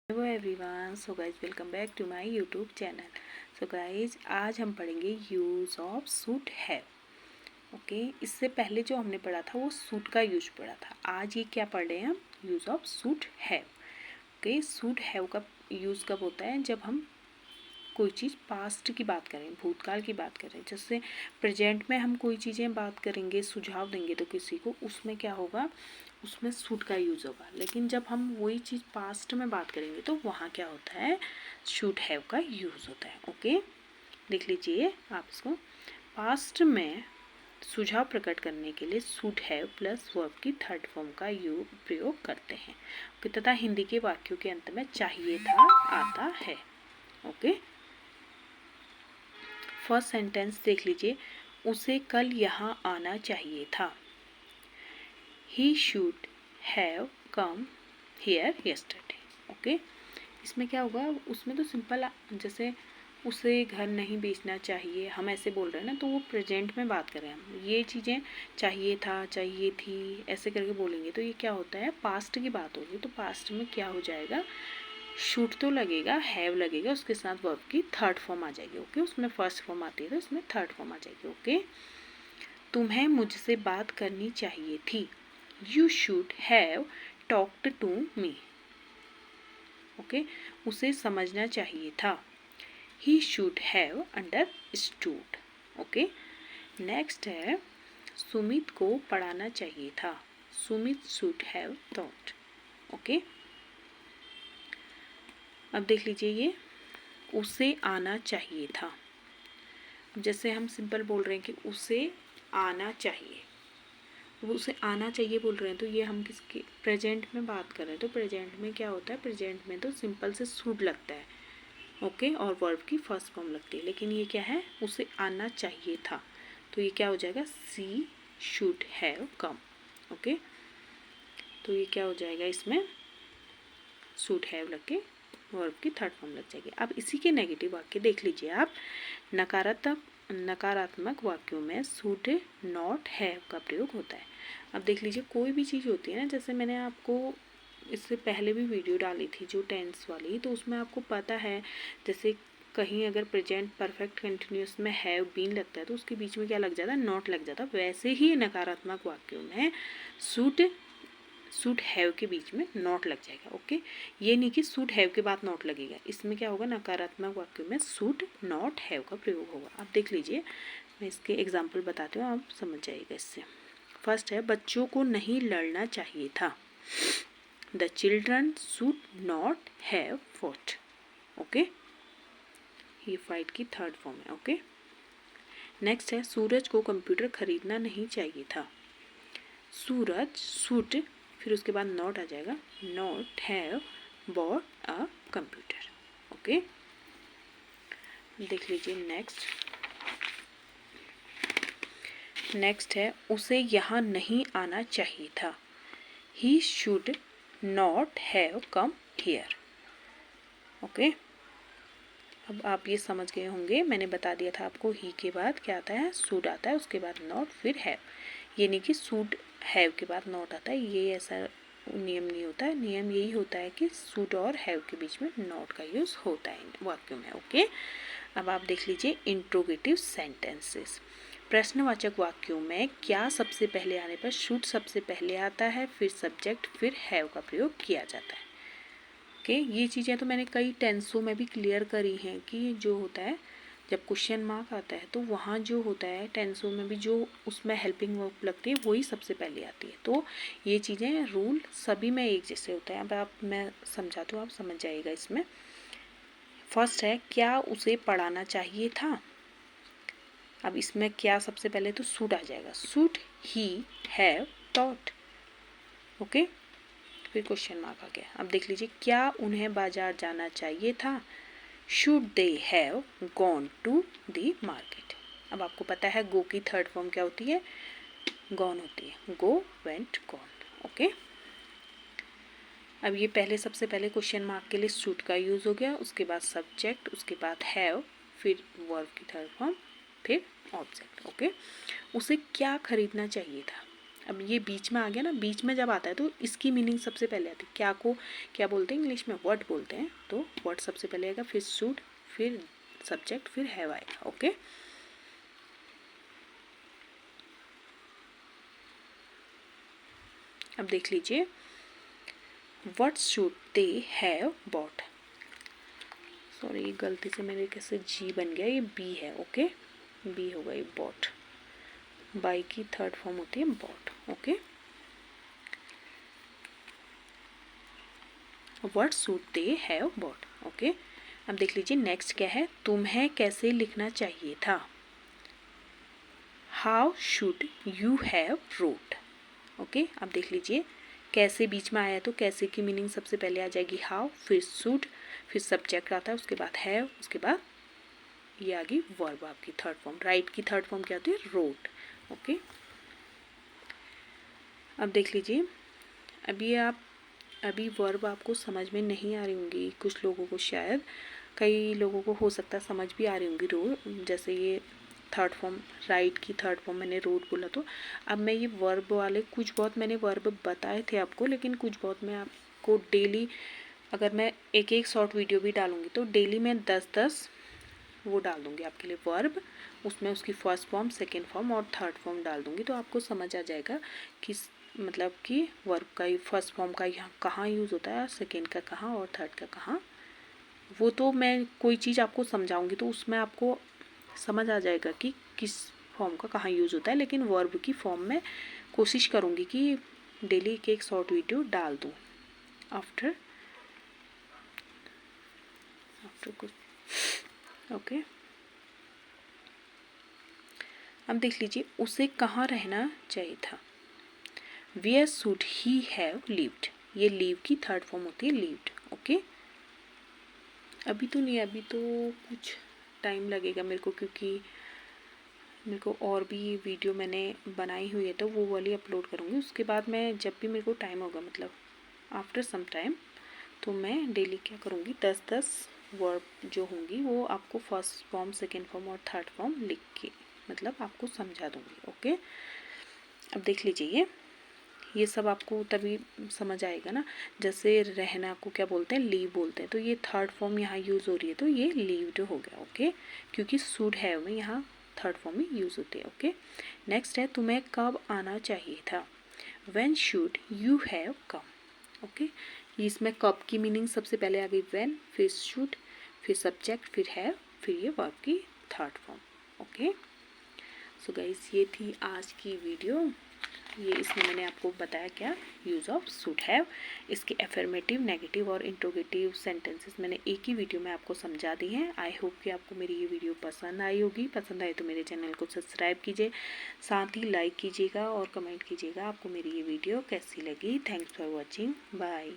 Hello everyone, so guys welcome back to my YouTube channel. So guys आज हम पढ़ेंगे use of should have. Okay, इससे पहले जो हमने पढ़ा था वो शुड का यूज पढ़ा था। आज ये क्या पढ़ रहे हैं हम? Use of should have. Okay, should have का यूज़ कब होता है? जब हम कोई चीज़ पास्ट की बात करें, भूतकाल की बात करें। जैसे प्रेजेंट में हम कोई चीज़ें बात करेंगे, सुझाव देंगे तो किसी को, उसमें क्या होगा? उसमें शुड का यूज़ होगा। लेकिन जब हम वही चीज़ पास्ट में बात करेंगे तो वहाँ क्या होता है? शुड हैव का यूज़ होता है। ओके, देख लीजिए आप इसको। पास्ट में सुझाव प्रकट करने के लिए शुड हैव प्लस वर्ब की थर्ड फॉर्म का प्रयोग करते हैं। तथा हिंदी के वाक्यों के अंत में चाहिए था आता है। ओके, फर्स्ट सेंटेंस देख लीजिए। उसे कल यहाँ आना चाहिए था। He should have come here yesterday. Okay, इसमें क्या होगा? उसमें तो सिंपल, जैसे उसे घर नहीं बेचना चाहिए, हम ऐसे बोल रहे हैं ना, तो वो प्रेजेंट में बात कर रहे हैं हम। ये चीज़ें चाहिए था, चाहिए थी, ऐसे करके बोलेंगे तो ये क्या होता है? पास्ट की बात होगी। तो पास्ट में क्या हो जाएगा? शुड तो लगेगा, हैव लगेगा, उसके साथ वर्ब की थर्ड फॉर्म आ जाएगी। ओके, उसमें फर्स्ट फॉर्म आती है तो इसमें थर्ड फॉर्म आ जाएगी। ओके, तुम्हें मुझसे बात करनी चाहिए थी। You should have talked to me. Okay, उसे समझना चाहिए था। He should have understood. Okay, next है सुमित को पढ़ाना चाहिए था। Sumit should have taught. Okay, अब देख लीजिए ये उसे आना चाहिए था। जैसे हम सिंपल बोल रहे हैं कि उसे आना चाहिए, वो उसे आना चाहिए बोल रहे हैं तो ये हम किसके प्रेजेंट में बात कर रहे हैं। तो प्रेजेंट में क्या होता है? प्रेजेंट में तो सिंपल से शुड लगता है। ओके, और वर्ब की फर्स्ट फॉर्म लगती है। लेकिन ये क्या है? उसे आना चाहिए था, तो ये क्या हो जाएगा? सी शुड हैव कम। ओके, तो ये क्या हो जाएगा? इसमें शुड हैव लग के वर्ब की थर्ड फॉर्म लग जाएगी। अब इसी के नेगेटिव वाक्य देख लीजिए आप। नकारात्मक वाक्यों में शुड नॉट हैव का प्रयोग होता है। अब देख लीजिए, कोई भी चीज़ होती है ना, जैसे मैंने आपको इससे पहले भी वीडियो डाली थी जो टेंस वाली, तो उसमें आपको पता है जैसे कहीं अगर प्रेजेंट परफेक्ट कंटिन्यूअस में हैव बीन लगता है तो उसके बीच में क्या लग जाता है? नॉट लग जाता है। वैसे ही नकारात्मक वाक्यों में शुड हैव के बीच में नॉट लग जाएगा। ओके, ये नहीं कि शुड हैव के बाद नॉट लगेगा। इसमें क्या होगा? नकारात्मक वाक्यों में शुड नॉट हैव का प्रयोग होगा। आप देख लीजिए, मैं इसके एग्जाम्पल बताती हूँ, आप समझ जाइएगा इससे। फर्स्ट है बच्चों को नहीं लड़ना चाहिए था। The children should not have fought. Okay, ये फाइट की थर्ड फॉर्म है। ओके, नेक्स्ट है सूरज को कंप्यूटर खरीदना नहीं चाहिए था। सूरज शुड, फिर उसके बाद नॉट आ जाएगा, not have bought a computer. Okay, देख लीजिए नेक्स्ट है उसे यहाँ नहीं आना चाहिए था। He should not have come here. Okay, अब आप ये समझ गए होंगे, मैंने बता दिया था आपको ही के बाद क्या आता है? शुड आता है, उसके बाद नॉट, फिर हैव। ये नहीं कि शुड हैव के बाद नॉट आता है, ये ऐसा नियम नहीं होता है। नियम यही होता है कि शुड और हैव के बीच में नॉट का यूज़ होता है वाक्यों में। ओके, अब आप देख लीजिए इंट्रोगेटिव सेंटेंसेस। प्रश्नवाचक वाक्यों में क्या सबसे पहले आने पर शुड सबसे पहले आता है, फिर सब्जेक्ट, फिर हैव का प्रयोग किया जाता है। ओके, ये चीज़ें तो मैंने कई टेंसों में भी क्लियर करी हैं कि जो होता है जब क्वेश्चन मार्क आता है तो वहाँ जो होता है टेंसों में भी जो उसमें हेल्पिंग वर्ब लगती है वही सबसे पहले आती है। तो ये चीज़ें रूल सभी में एक जैसे होता है। अब मैं समझाती हूँ, आप समझ जाइएगा इसमें। फर्स्ट है क्या उसे पढ़ाना चाहिए था। अब इसमें क्या सबसे पहले? तो शुड आ जाएगा। Should he have taught. Okay, फिर क्वेश्चन मार्क आ गया। अब देख लीजिए क्या उन्हें बाजार जाना चाहिए था। Should they have gone to the market. अब आपको पता है गो की थर्ड फॉर्म क्या होती है? गॉन होती है। गो, वेंट, गॉन। ओके, अब ये पहले सबसे पहले क्वेश्चन मार्क के लिए शुड का यूज़ हो गया, उसके बाद सब्जेक्ट, उसके बाद हैव, फिर वर्ब की थर्ड फॉर्म, फिर ऑब्जेक्ट। ओके, उसे क्या खरीदना चाहिए था। अब ये बीच में आ गया ना, बीच में जब आता है तो इसकी मीनिंग सबसे पहले आती है। क्या को क्या बोलते हैं इंग्लिश में, व्हाट बोलते हैं, तो व्हाट सबसे पहले आएगा, फिर शुड, फिर सब्जेक्ट, फिर हैव आएगा। ओके, अब देख लीजिए, what should they have bot. Sorry, गलती से मेरे कैसे जी बन गया, ये बी है। ओके, बी होगा ये बॉट। बाई की थर्ड फॉर्म होती है bought. Okay, what should they have bought. Okay, अब देख लीजिए नेक्स्ट क्या है, तुम्हें कैसे लिखना चाहिए था। How should you have road. Okay, अब देख लीजिए कैसे बीच में आया तो कैसे की मीनिंग सबसे पहले आ जाएगी हाउ, फिर शुड, फिर सब्जेक्ट आता है, उसके बाद हैव, उसके बाद ये आ गई वर्ब आपकी थर्ड फॉर्म। राइट की थर्ड फॉर्म क्या होती है, रोट। ओके, अब देख लीजिए, अभी वर्ब आपको समझ में नहीं आ रही होंगी, कुछ लोगों को शायद, कई लोगों को हो सकता है समझ भी आ रही होंगी रो, जैसे ये थर्ड फॉर्म, राइट की थर्ड फॉर्म मैंने रोट बोला। तो अब मैं ये वर्ब वाले कुछ बहुत मैंने वर्ब बताए थे आपको, लेकिन कुछ बहुत मैं आपको डेली, अगर मैं एक एक शॉर्ट वीडियो भी डालूंगी तो डेली मैं 10-10 वो डाल दूंगी आपके लिए वर्ब, उसमें उसकी फर्स्ट फॉर्म, सेकेंड फॉर्म और थर्ड फॉर्म डाल दूंगी, तो आपको समझ आ जाएगा कि मतलब कि वर्ब का फर्स्ट फॉर्म का यहाँ कहाँ यूज़ होता है, सेकेंड का कहाँ और थर्ड का कहाँ। वो तो मैं कोई चीज़ आपको समझाऊंगी तो उसमें आपको समझ आ जाएगा कि किस फॉर्म का कहाँ यूज़ होता है, लेकिन वर्ब की फॉर्म में कोशिश करूँगी कि डेली एक एक शॉर्ट वीडियो डाल दूँ आफ्टर कुछ। ओके, अब देख लीजिए, उसे कहाँ रहना चाहिए था। Where should he have lived. ये लीव की थर्ड फॉर्म होती है लिव्ड। ओके, अभी तो नहीं, अभी तो कुछ टाइम लगेगा मेरे को, क्योंकि मेरे को और भी वीडियो मैंने बनाई हुई है तो वो वाली अपलोड करूँगी। उसके बाद मैं जब भी मेरे को टाइम होगा, मतलब आफ्टर सम टाइम, तो मैं डेली क्या करूँगी, 10-10 वर्ब जो होंगी वो आपको फर्स्ट फॉर्म, सेकेंड फॉर्म और थर्ड फॉर्म लिख के मतलब आपको समझा दूँगी। ओके, अब देख लीजिए, ये सब आपको तभी समझ आएगा ना। जैसे रहना को क्या बोलते हैं, लीव बोलते हैं, तो ये थर्ड फॉर्म यहाँ यूज़ हो रही है तो ये लीव्ड हो गया। ओके, क्योंकि शुड हैव में यहाँ थर्ड फॉर्म में यूज़ होती है। ओके, नेक्स्ट है, तुम्हें कब आना चाहिए था। When should you have come. Okay, इसमें कब की मीनिंग सबसे पहले आ गई व्हेन, फिर शुड, फिर सब्जेक्ट, फिर हैव, फिर ये वर्ब की third form. Okay, so guys ये थी आज की वीडियो। ये इसमें मैंने आपको बताया क्या, यूज़ ऑफ शुड हैव, इसके एफर्मेटिव, नेगेटिव और इंट्रोगेटिव सेंटेंसेस मैंने एक ही वीडियो में आपको समझा दी हैं। आई होप कि आपको मेरी ये वीडियो पसंद आई होगी। पसंद आए तो मेरे चैनल को सब्सक्राइब कीजिए, साथ ही लाइक कीजिएगा और कमेंट कीजिएगा आपको मेरी ये वीडियो कैसी लगी। Thanks for watching, bye.